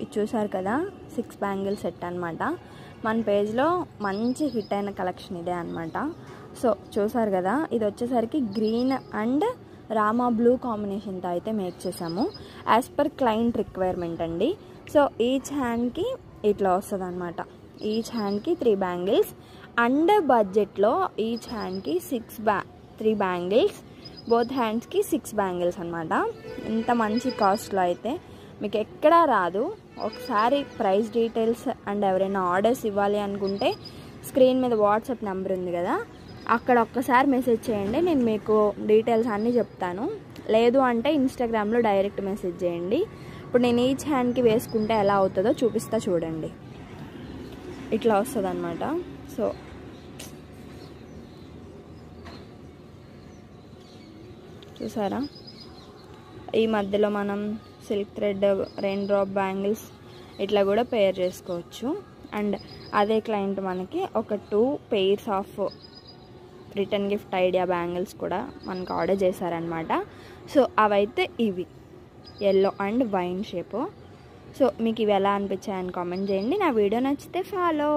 ఇది చూసారు కదా 6 బ్యాంగిల్ సెట్ అనమాట. మన పేజ్లో మంచి హిట్ అయిన కలెక్షన్ ఇదే అనమాట. సో చూసారు కదా, ఇది వచ్చేసరికి గ్రీన్ అండ్ రామా బ్లూ కాంబినేషన్తో అయితే మేక్ చేసాము యాజ్ పర్ క్లయింట్ రిక్వైర్మెంట్ అండి. సో ఈచ్ హ్యాండ్కి ఇట్లా వస్తుంది అనమాట. ఈచ్ హ్యాండ్కి 3 బ్యాంగిల్స్. అండర్ బడ్జెట్లో ఈచ్ హ్యాండ్కి 3 బ్యాంగిల్స్, బోత్ హ్యాండ్స్కి 6 బ్యాంగిల్స్ అనమాట. ఇంత మంచి కాస్ట్లో అయితే మీకు ఎక్కడా రాదు. ఒకసారి ప్రైస్ డీటెయిల్స్ అండ్ ఎవరైనా ఆర్డర్స్ ఇవ్వాలి అనుకుంటే స్క్రీన్ మీద వాట్సాప్ నెంబర్ ఉంది కదా, అక్కడ ఒక్కసారి మెసేజ్ చేయండి, నేను మీకు డీటెయిల్స్ అన్నీ చెప్తాను. లేదు అంటే ఇన్స్టాగ్రామ్లో డైరెక్ట్ మెసేజ్ చేయండి. ఇప్పుడు నేను ఈచ్ హ్యాండ్కి వేసుకుంటే ఎలా అవుతుందో చూపిస్తా చూడండి. ఇట్లా వస్తుంది అనమాట. సో చూసారా, ఈ మధ్యలో మనం silk thread, rain drop bangles ఇట్లా కూడా పేర్ చేసుకోవచ్చు. అండ్ అదే క్లయింట్ మనకి ఒక 2 pairs of return gift idea bangles కూడా మనకు ఆర్డర్ చేశారనమాట. సో అవైతే ఇవి yellow and wine shape. So మీకు ఇవి ఎలా అనిపించాయని కామెంట్ చేయండి. నా వీడియో నచ్చితే ఫాలో.